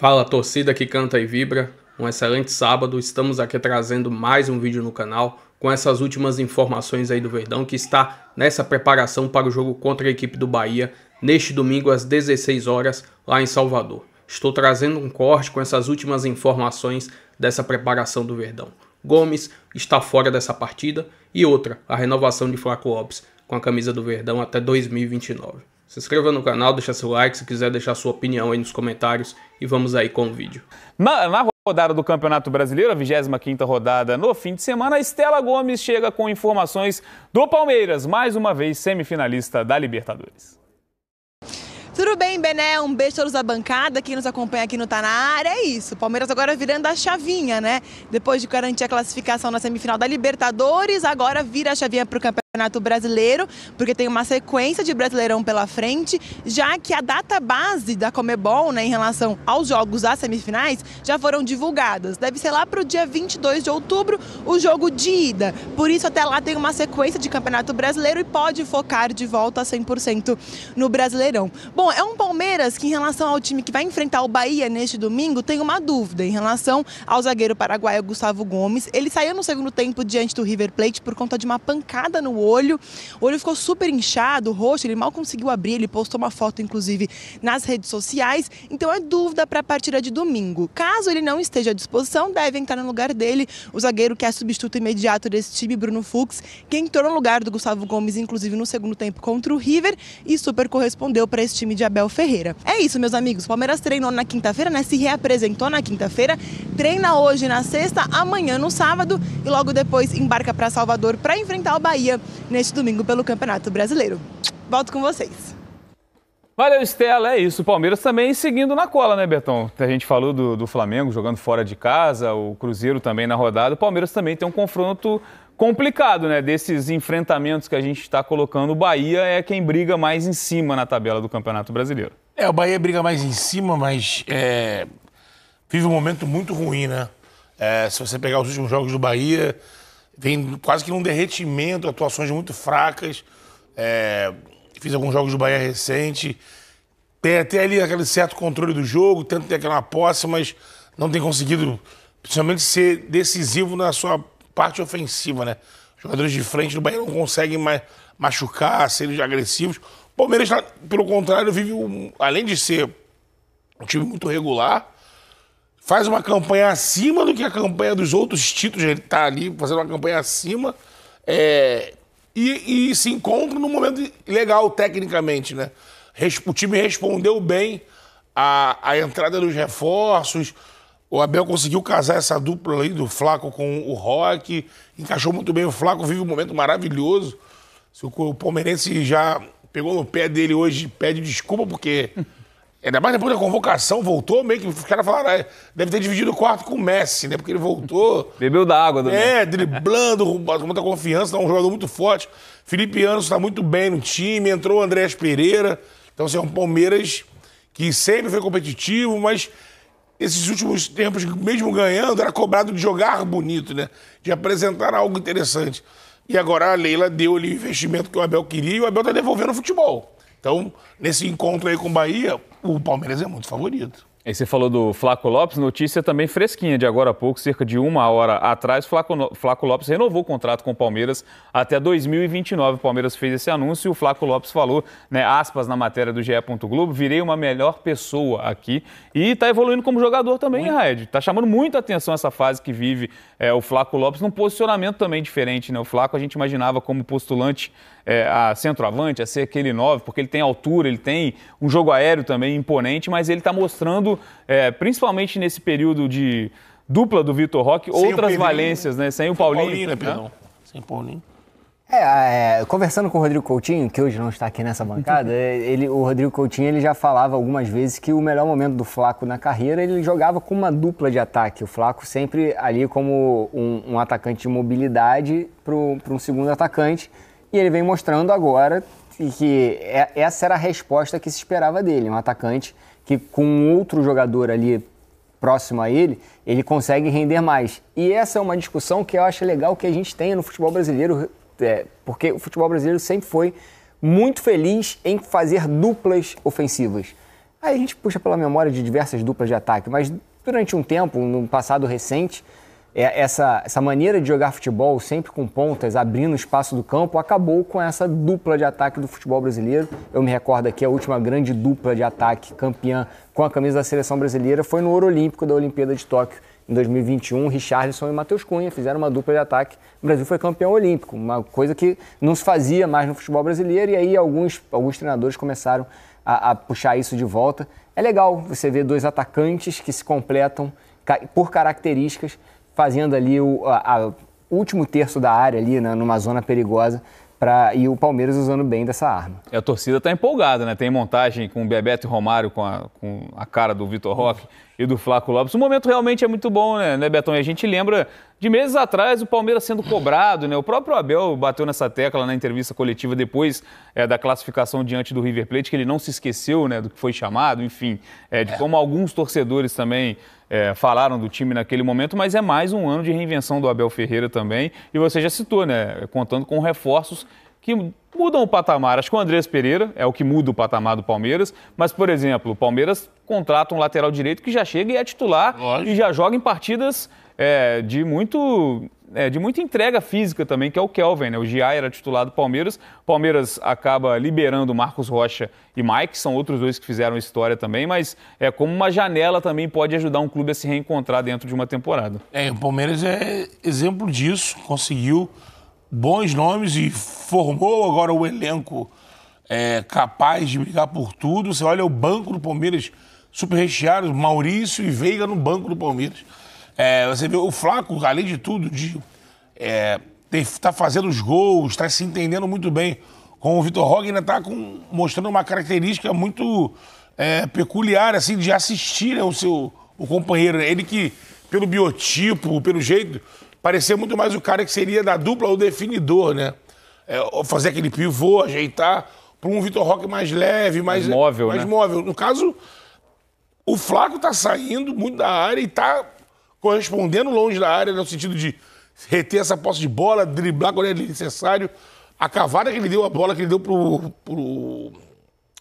Fala, torcida que canta e vibra, um excelente sábado, estamos aqui trazendo mais um vídeo no canal com essas últimas informações aí do Verdão, que está nessa preparação para o jogo contra a equipe do Bahia, neste domingo às 16 horas, lá em Salvador. Estou trazendo um corte com essas últimas informações dessa preparação do Verdão. Gomes está fora dessa partida e outra, a renovação de Flaco Lopes com a camisa do Verdão até 2029. Se inscreva no canal, deixa seu like, se quiser deixar sua opinião aí nos comentários e vamos aí com o vídeo. Na rodada do Campeonato Brasileiro, a 25ª rodada no fim de semana, a Estela Gomes chega com informações do Palmeiras, mais uma vez semifinalista da Libertadores. Tudo bem, Bené? Um beijo a todos da bancada, quem nos acompanha aqui no Tá Na Área. É isso, Palmeiras agora virando a chavinha, né? Depois de garantir a classificação na semifinal da Libertadores, agora vira a chavinha para o Campeonato Brasileiro, porque tem uma sequência de Brasileirão pela frente, já que a data base da Conmebol, né, em relação aos jogos das semifinais, já foram divulgadas. Deve ser lá para o dia 22 de outubro, o jogo de ida. Por isso, até lá tem uma sequência de Campeonato Brasileiro e pode focar de volta 100% no Brasileirão. Bom, é um Palmeiras que, em relação ao time que vai enfrentar o Bahia neste domingo, tem uma dúvida em relação ao zagueiro paraguaio Gustavo Gomes. Ele saiu no segundo tempo diante do River Plate por conta de uma pancada no olho. O olho ficou super inchado, roxo, ele mal conseguiu abrir, ele postou uma foto, inclusive, nas redes sociais. Então é dúvida para a partida de domingo. Caso ele não esteja à disposição, deve entrar no lugar dele o zagueiro que é substituto imediato desse time, Bruno Fux, que entrou no lugar do Gustavo Gomes, inclusive no segundo tempo contra o River, e super correspondeu para esse time de Abel Ferreira. É isso, meus amigos. O Palmeiras treinou na quinta-feira, né? Se reapresentou na quinta-feira, treina hoje na sexta, amanhã no sábado e logo depois embarca para Salvador para enfrentar o Bahia neste domingo pelo Campeonato Brasileiro. Volto com vocês. Valeu, Estela, é isso. O Palmeiras também seguindo na cola, né, Bertão? A gente falou do Flamengo jogando fora de casa, o Cruzeiro também na rodada. O Palmeiras também tem um confronto complicado, né? Desses enfrentamentos que a gente está colocando, o Bahia é quem briga mais em cima na tabela do Campeonato Brasileiro. O Bahia briga mais em cima, mas vive um momento muito ruim, né? Se você pegar os últimos jogos do Bahia, vem quase que num derretimento, atuações muito fracas. Fiz alguns jogos do Bahia recente. Tem até ali aquele certo controle do jogo, tenta ter aquela posse, mas não tem conseguido, principalmente, ser decisivo na sua parte ofensiva, né? Os jogadores de frente do Bahia não conseguem mais machucar, serem agressivos. O Palmeiras, pelo contrário, vive, além de ser um time muito regular, faz uma campanha acima do que a campanha dos outros títulos. Ele está ali fazendo uma campanha acima e se encontra num momento legal tecnicamente, né? O time respondeu bem à entrada dos reforços. O Abel conseguiu casar essa dupla aí do Flaco com o Roque, encaixou muito bem. O Flaco vive um momento maravilhoso. O palmeirense já pegou no pé dele hoje, pede desculpa, porque ainda mais depois da convocação, voltou, meio que os caras falaram, deve ter dividido o quarto com o Messi, né? Porque ele voltou. Bebeu da água também. Driblando, com muita confiança, é um jogador muito forte. Felipe Anderson está muito bem no time, entrou o Andréas Pereira. Então, assim, é um Palmeiras que sempre foi competitivo, mas esses últimos tempos, mesmo ganhando, era cobrado de jogar bonito, né? De apresentar algo interessante. E agora a Leila deu ali o investimento que o Abel queria e o Abel está devolvendo o futebol. Então, nesse encontro aí com o Bahia, o Palmeiras é muito favorito. E você falou do Flaco Lopes, notícia também fresquinha de agora há pouco, cerca de uma hora atrás, Flaco Lopes renovou o contrato com o Palmeiras até 2029. O Palmeiras fez esse anúncio e o Flaco Lopes falou, né, aspas na matéria do GE. Globo, virei uma melhor pessoa aqui e está evoluindo como jogador também, Raed. Está chamando muita atenção essa fase que vive o Flaco Lopes, num posicionamento também diferente, né? O Flaco a gente imaginava como postulante a centroavante, a ser aquele 9, porque ele tem altura, ele tem um jogo aéreo também imponente, mas ele está mostrando, principalmente nesse período de dupla do Vitor Roque, outras valências, né? Sem o Paulinho. Né, perdão? Sem o Paulinho. Conversando com o Rodrigo Coutinho, que hoje não está aqui nessa bancada, o Rodrigo Coutinho ele já falava algumas vezes que o melhor momento do Flaco na carreira, ele jogava com uma dupla de ataque. O Flaco sempre ali como um atacante de mobilidade para um segundo atacante. E ele vem mostrando agora que essa era a resposta que se esperava dele. Um atacante que com outro jogador ali próximo a ele, ele consegue render mais. E essa é uma discussão que eu acho legal que a gente tenha no futebol brasileiro, porque o futebol brasileiro sempre foi muito feliz em fazer duplas ofensivas. Aí a gente puxa pela memória de diversas duplas de ataque, mas durante um tempo, no passado recente, essa maneira de jogar futebol, sempre com pontas, abrindo espaço do campo, acabou com essa dupla de ataque do futebol brasileiro. Eu me recordo aqui, a última grande dupla de ataque campeã com a camisa da seleção brasileira foi no Ouro Olímpico da Olimpíada de Tóquio, em 2021, Richarlison e Matheus Cunha fizeram uma dupla de ataque. O Brasil foi campeão olímpico, uma coisa que não se fazia mais no futebol brasileiro, e aí alguns treinadores começaram a puxar isso de volta. É legal você ver dois atacantes que se completam por características, fazendo ali o último terço da área, ali, né, numa zona perigosa, e o Palmeiras usando bem dessa arma. A torcida está empolgada, né? Tem montagem com o Bebeto e Romário com a cara do Vitor Roque e do Flaco Lopes. O momento realmente é muito bom, né, Betão? E a gente lembra de meses atrás o Palmeiras sendo cobrado, né? O próprio Abel bateu nessa tecla na entrevista coletiva depois da classificação diante do River Plate, que ele não se esqueceu, né, do que foi chamado, enfim, de como alguns torcedores também falaram do time naquele momento, mas é mais um ano de reinvenção do Abel Ferreira também. E você já citou, né? Contando com reforços que mudam o patamar. Acho que o Andrés Pereira é o que muda o patamar do Palmeiras, mas, por exemplo, o Palmeiras contrata um lateral direito que já chega e é titular. Lógico. E já joga em partidas de muita entrega física também, que é o Kelvin, né? O Gia era titular do Palmeiras. O Palmeiras acaba liberando Marcos Rocha e Mike, são outros dois que fizeram história também, mas como uma janela também pode ajudar um clube a se reencontrar dentro de uma temporada. O Palmeiras é exemplo disso, conseguiu bons nomes e formou agora o elenco capaz de brigar por tudo. Você olha o banco do Palmeiras super recheado, Maurício e Veiga no banco do Palmeiras. Você vê o Flaco, além de tudo, tá fazendo os gols, está se entendendo muito bem com o Vitor Roque, ainda está mostrando uma característica muito peculiar, assim, de assistir, né, o companheiro. Ele que, pelo biotipo, pelo jeito, parecia muito mais o cara que seria da dupla, o definidor, né? Fazer aquele pivô, ajeitar para um Vitor Roque mais leve, mais móvel, né? No caso, o Flaco está saindo muito da área e está correspondendo longe da área, no sentido de reter essa posse de bola, driblar quando é necessário. A cavada que ele deu, a bola que ele deu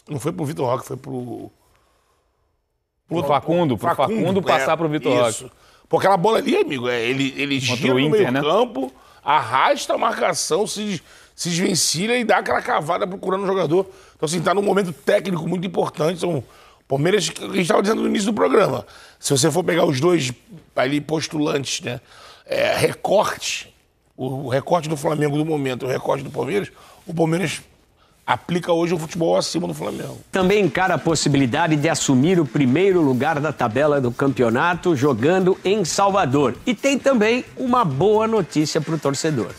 não foi pro Vitor Roque, foi pro Facundo passar pro Vitor Roque. Porque aquela bola ali, amigo, ele gira no meio campo, arrasta a marcação, se desvencilha e dá aquela cavada procurando o jogador. Então, assim, tá num momento técnico muito importante. São Palmeiras, que a gente estava dizendo no início do programa. Se você for pegar os dois ali postulantes, né? Recorte, o recorte do Flamengo do momento, o recorte do Palmeiras, o Palmeiras aplica hoje o futebol acima do Flamengo. Também encara a possibilidade de assumir o primeiro lugar da tabela do campeonato jogando em Salvador. E tem também uma boa notícia para o torcedor.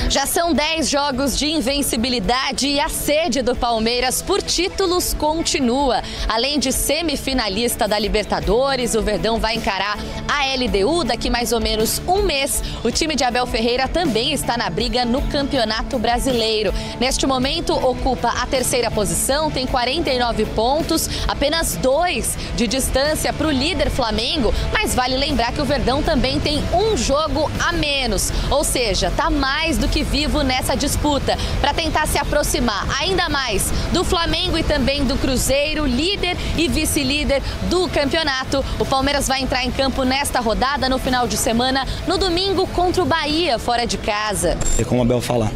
Já são 10 jogos de invencibilidade e a sede do Palmeiras por títulos continua. Além de semifinalista da Libertadores, o Verdão vai encarar a LDU daqui mais ou menos um mês. O time de Abel Ferreira também está na briga no Campeonato Brasileiro. Neste momento, ocupa a terceira posição, tem 49 pontos, apenas 2 de distância para o líder Flamengo. Mas vale lembrar que o Verdão também tem um jogo a menos, ou seja, está mais do que vivo nessa disputa para tentar se aproximar ainda mais do Flamengo e também do Cruzeiro, líder e vice-líder do campeonato. O Palmeiras vai entrar em campo nesta rodada no final de semana, no domingo contra o Bahia, fora de casa. É como o Abel fala,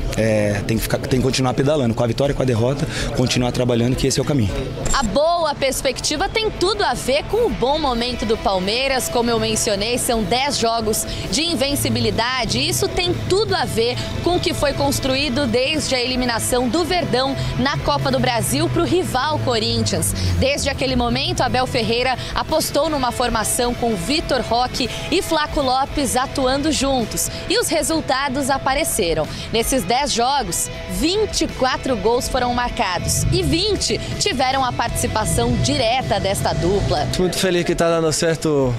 tem que continuar pedalando, com a vitória e com a derrota, continuar trabalhando, que esse é o caminho. A boa perspectiva tem tudo a ver com o bom momento do Palmeiras. Como eu mencionei, são 10 jogos de invencibilidade e isso tem tudo a ver com o que foi construído desde a eliminação do Verdão na Copa do Brasil para o rival Corinthians. Desde aquele momento, Abel Ferreira apostou numa formação com Vitor Roque e Flaco Lopes atuando juntos. E os resultados apareceram. Nesses 10 jogos, 24 gols foram marcados e 20 tiveram a participação direta desta dupla. Muito feliz que está dando certo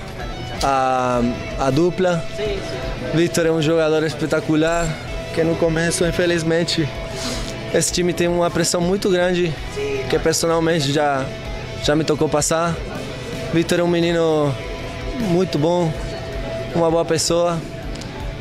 a dupla. Vitor é um jogador espetacular, que no começo, infelizmente, esse time tem uma pressão muito grande, que personalmente já me tocou passar. Vitor é um menino muito bom, uma boa pessoa,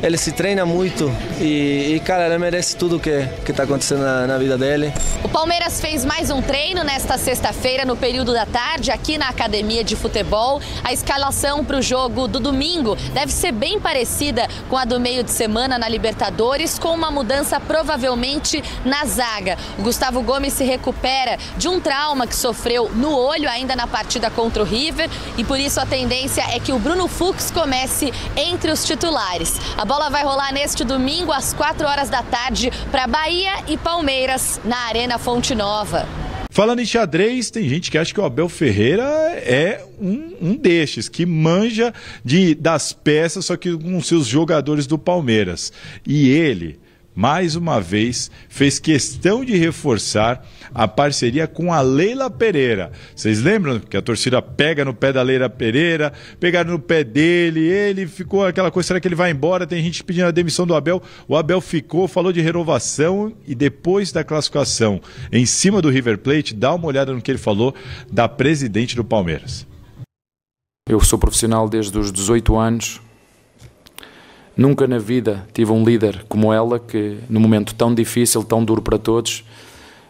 ele se treina muito e cara, ele merece tudo que está acontecendo na vida dele. O Palmeiras fez mais um treino nesta sexta-feira, no período da tarde, aqui na Academia de Futebol. A escalação para o jogo do domingo deve ser bem parecida com a do meio de semana na Libertadores, com uma mudança provavelmente na zaga. O Gustavo Gomes se recupera de um trauma que sofreu no olho ainda na partida contra o River e por isso a tendência é que o Bruno Fux comece entre os titulares. A bola vai rolar neste domingo às 4 horas da tarde para Bahia e Palmeiras na Arena Fonte Nova. Falando em xadrez, tem gente que acha que o Abel Ferreira é um destes, que manja das peças, só que com seus jogadores do Palmeiras. E ele, mais uma vez, fez questão de reforçar a parceria com a Leila Pereira. Vocês lembram que a torcida pega no pé da Leila Pereira, pegaram no pé dele, ele ficou aquela coisa, será que ele vai embora? Tem gente pedindo a demissão do Abel. O Abel ficou, falou de renovação e depois da classificação em cima do River Plate, dá uma olhada no que ele falou da presidente do Palmeiras. Eu sou profissional desde os 18 anos. Nunca na vida tive um líder como ela, que num momento tão difícil, tão duro para todos,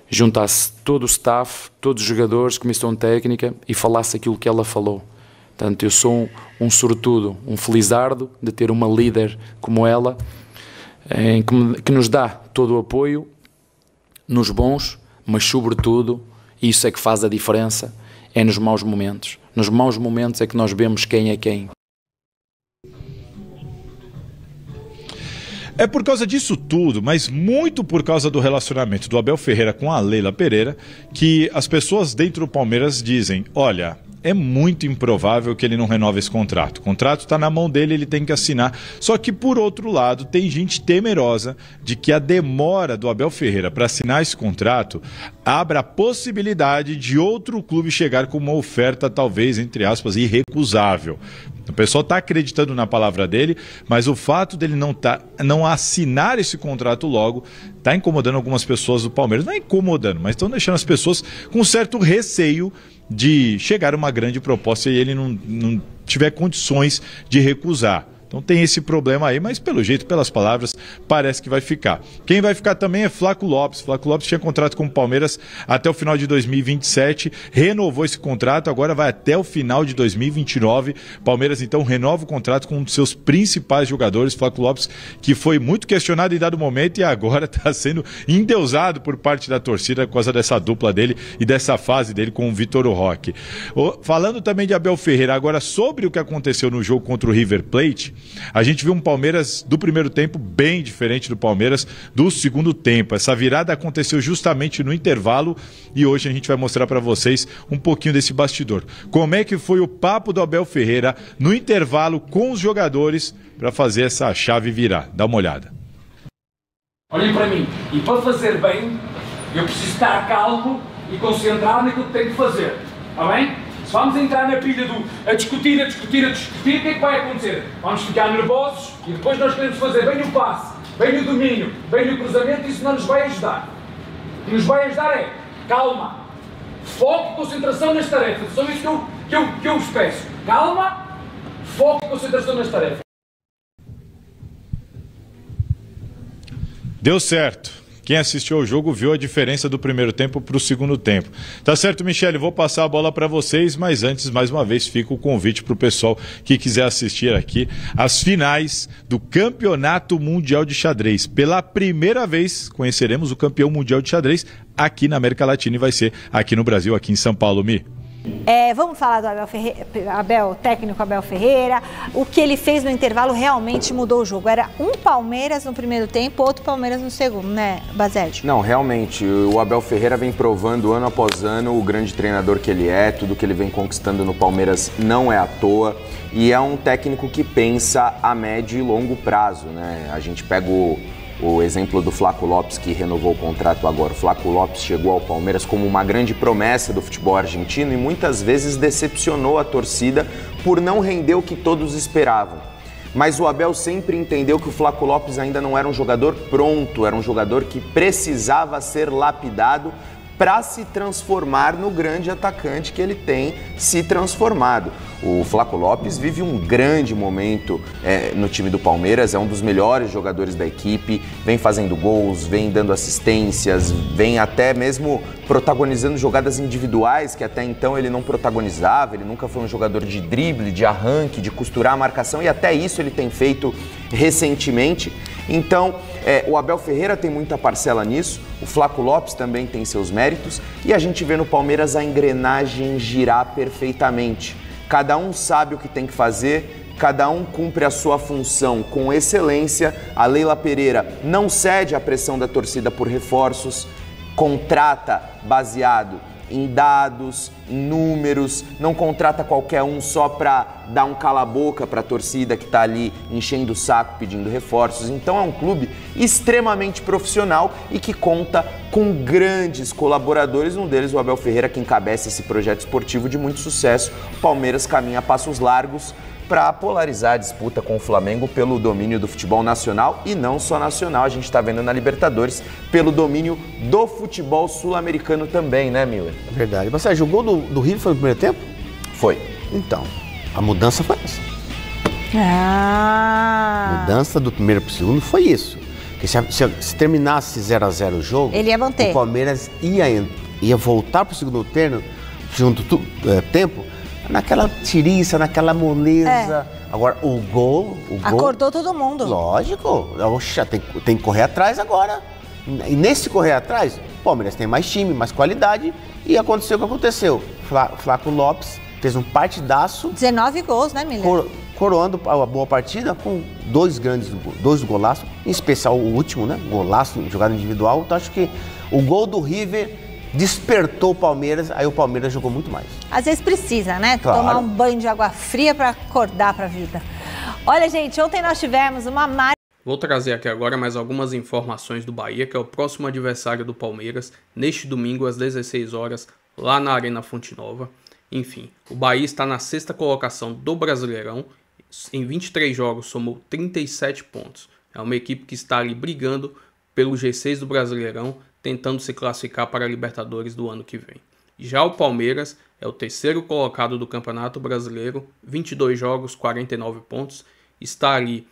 juntasse todo o staff, todos os jogadores, comissão técnica e falasse aquilo que ela falou. Portanto, eu sou um sortudo, um felizardo de ter uma líder como ela, que nos dá todo o apoio nos bons, mas sobretudo, isso é que faz a diferença, é nos maus momentos. Nos maus momentos é que nós vemos quem é quem. É por causa disso tudo, mas muito por causa do relacionamento do Abel Ferreira com a Leila Pereira, que as pessoas dentro do Palmeiras dizem, olha, é muito improvável que ele não renove esse contrato. O contrato está na mão dele, ele tem que assinar. Só que, por outro lado, tem gente temerosa de que a demora do Abel Ferreira para assinar esse contrato abra a possibilidade de outro clube chegar com uma oferta, talvez, entre aspas, irrecusável. O pessoal está acreditando na palavra dele, mas o fato dele não assinar esse contrato logo está incomodando algumas pessoas do Palmeiras. Não é incomodando, mas estão deixando as pessoas com certo receio de chegar a uma grande proposta e ele não tiver condições de recusar. Então tem esse problema aí, mas pelo jeito, pelas palavras, parece que vai ficar. Quem vai ficar também é Flaco Lopes. Flaco Lopes tinha contrato com o Palmeiras até o final de 2027, renovou esse contrato, agora vai até o final de 2029. Palmeiras então renova o contrato com um dos seus principais jogadores, Flaco Lopes, que foi muito questionado em dado momento e agora está sendo endeusado por parte da torcida por causa dessa dupla dele e dessa fase dele com o Vitor Roque. Falando também de Abel Ferreira, agora sobre o que aconteceu no jogo contra o River Plate, a gente viu um Palmeiras do primeiro tempo bem diferente do Palmeiras do segundo tempo. Essa virada aconteceu justamente no intervalo e hoje a gente vai mostrar para vocês um pouquinho desse bastidor. Como é que foi o papo do Abel Ferreira no intervalo com os jogadores para fazer essa chave virar. Dá uma olhada. Olhem para mim. E para fazer bem, eu preciso estar calmo e concentrado naquilo que tenho que fazer. Está bem? Se vamos entrar na pilha do a discutir, o que é que vai acontecer? Vamos ficar nervosos e depois nós queremos fazer bem o passe, bem o domínio, bem o cruzamento e isso não nos vai ajudar. O que nos vai ajudar é calma, foco e concentração nas tarefas. Só isso que eu vos peço. Calma, foco e concentração nas tarefas. Deu certo. Quem assistiu ao jogo viu a diferença do primeiro tempo para o segundo tempo. Tá certo, Michele? Vou passar a bola para vocês, mas antes, mais uma vez, fica o convite para o pessoal que quiser assistir aqui as finais do Campeonato Mundial de Xadrez. Pela primeira vez, conheceremos o campeão mundial de xadrez aqui na América Latina e vai ser aqui no Brasil, aqui em São Paulo, Mi. Vamos falar do técnico Abel Ferreira. O que ele fez no intervalo realmente mudou o jogo. Era um Palmeiras no primeiro tempo, outro Palmeiras no segundo, né, Based? Não, realmente, o Abel Ferreira vem provando ano após ano o grande treinador que ele é, tudo que ele vem conquistando no Palmeiras não é à toa. E é um técnico que pensa a médio e longo prazo, né? A gente pega o exemplo do Flaco Lopes, que renovou o contrato agora. O Flaco Lopes chegou ao Palmeiras como uma grande promessa do futebol argentino e muitas vezes decepcionou a torcida por não render o que todos esperavam. Mas o Abel sempre entendeu que o Flaco Lopes ainda não era um jogador pronto, era um jogador que precisava ser lapidado para se transformar no grande atacante que ele tem se transformado. O Flaco Lopes vive um grande momento no time do Palmeiras, é um dos melhores jogadores da equipe, vem fazendo gols, vem dando assistências, vem até mesmo protagonizando jogadas individuais que até então ele não protagonizava, ele nunca foi um jogador de drible, de arranque, de costurar a marcação, e até isso ele tem feito recentemente. Então, o Abel Ferreira tem muita parcela nisso, o Flaco Lopes também tem seus méritos, e a gente vê no Palmeiras a engrenagem girar perfeitamente. Cada um sabe o que tem que fazer, cada um cumpre a sua função com excelência. A Leila Pereira não cede à pressão da torcida por reforços, contrata baseado em dados, em números, não contrata qualquer um só para dar um cala-boca para a torcida que está ali enchendo o saco pedindo reforços. Então é um clube extremamente profissional e que conta com grandes colaboradores, um deles o Abel Ferreira, que encabeça esse projeto esportivo de muito sucesso. O Palmeiras caminha a passos largos para polarizar a disputa com o Flamengo pelo domínio do futebol nacional e não só nacional, a gente está vendo na Libertadores, pelo domínio do futebol sul-americano também, né, Miller? Verdade. Você jogou do River foi no primeiro tempo? Foi. Então, a mudança foi essa. Ah. A mudança do primeiro para o segundo foi isso. Porque se terminasse 0-0 o jogo, ele ia manter. O Palmeiras ia voltar para o segundo tempo, naquela tiriça, naquela moleza. Agora, o gol... Acordou todo mundo. Lógico. Oxa, tem que correr atrás agora. E nesse correr atrás, o Palmeiras tem mais time, mais qualidade. E aconteceu o que aconteceu. Flaco Lopes fez um partidaço. 19 gols, né, Miller? Coroando a boa partida com dois golaços. Em especial o último, né? Golaço, jogada individual. Então, acho que o gol do River despertou o Palmeiras, aí o Palmeiras jogou muito mais. Às vezes precisa, né? Claro. Tomar um banho de água fria para acordar para a vida. Olha, gente, ontem nós tivemos uma... Vou trazer aqui agora mais algumas informações do Bahia, que é o próximo adversário do Palmeiras, neste domingo às 16 horas, lá na Arena Fonte Nova. Enfim, o Bahia está na 6ª colocação do Brasileirão, em 23 jogos somou 37 pontos. É uma equipe que está ali brigando pelo G6 do Brasileirão, tentando se classificar para a Libertadores do ano que vem. Já o Palmeiras é o 3º colocado do Campeonato Brasileiro, 22 jogos, 49 pontos, está ali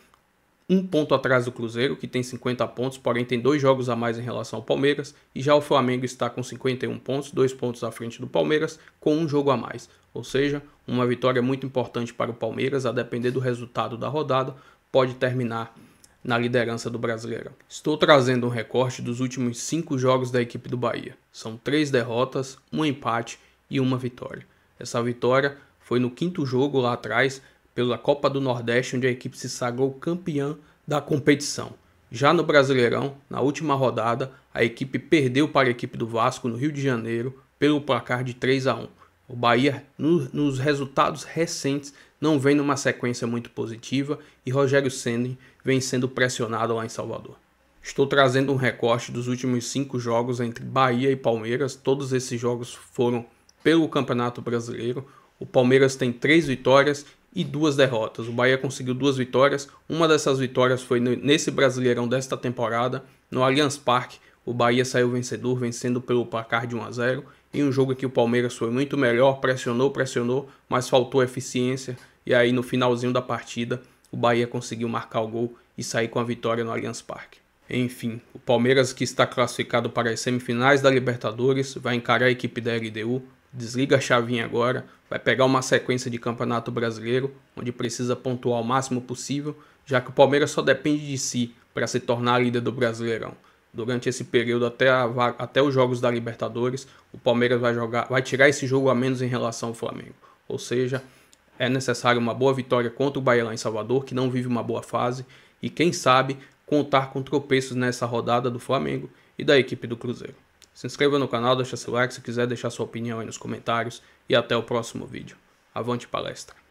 um ponto atrás do Cruzeiro, que tem 50 pontos, porém tem 2 jogos a mais em relação ao Palmeiras, e já o Flamengo está com 51 pontos, 2 pontos à frente do Palmeiras, com 1 jogo a mais. Ou seja, uma vitória muito importante para o Palmeiras, a depender do resultado da rodada, pode terminar na liderança do Brasileirão. Estou trazendo um recorte dos últimos 5 jogos da equipe do Bahia. São 3 derrotas, 1 empate e 1 vitória. Essa vitória foi no 5º jogo lá atrás, pela Copa do Nordeste, onde a equipe se sagrou campeã da competição. Já no Brasileirão, na última rodada, a equipe perdeu para a equipe do Vasco no Rio de Janeiro pelo placar de 3-1. O Bahia, nos resultados recentes, não vem numa sequência muito positiva e Rogério Ceni vem sendo pressionado lá em Salvador. Estou trazendo um recorte dos últimos 5 jogos entre Bahia e Palmeiras. Todos esses jogos foram pelo Campeonato Brasileiro. O Palmeiras tem 3 vitórias e 2 derrotas. O Bahia conseguiu 2 vitórias. Uma dessas vitórias foi nesse Brasileirão desta temporada, no Allianz Parque. O Bahia saiu vencedor, vencendo pelo placar de 1-0. Em um jogo que o Palmeiras foi muito melhor, pressionou, mas faltou eficiência. E aí no finalzinho da partida, o Bahia conseguiu marcar o gol e sair com a vitória no Allianz Parque. Enfim, o Palmeiras, que está classificado para as semifinais da Libertadores, vai encarar a equipe da LDU, desliga a chavinha agora, vai pegar uma sequência de Campeonato Brasileiro, onde precisa pontuar o máximo possível, já que o Palmeiras só depende de si para se tornar líder do Brasileirão. Durante esse período, até os jogos da Libertadores, o Palmeiras vai tirar esse jogo a menos em relação ao Flamengo. Ou seja, é necessário uma boa vitória contra o Bahia lá em Salvador, que não vive uma boa fase, e quem sabe contar com tropeços nessa rodada do Flamengo e da equipe do Cruzeiro. Se inscreva no canal, deixa seu like, se quiser deixar sua opinião aí nos comentários, e até o próximo vídeo. Avante palestra!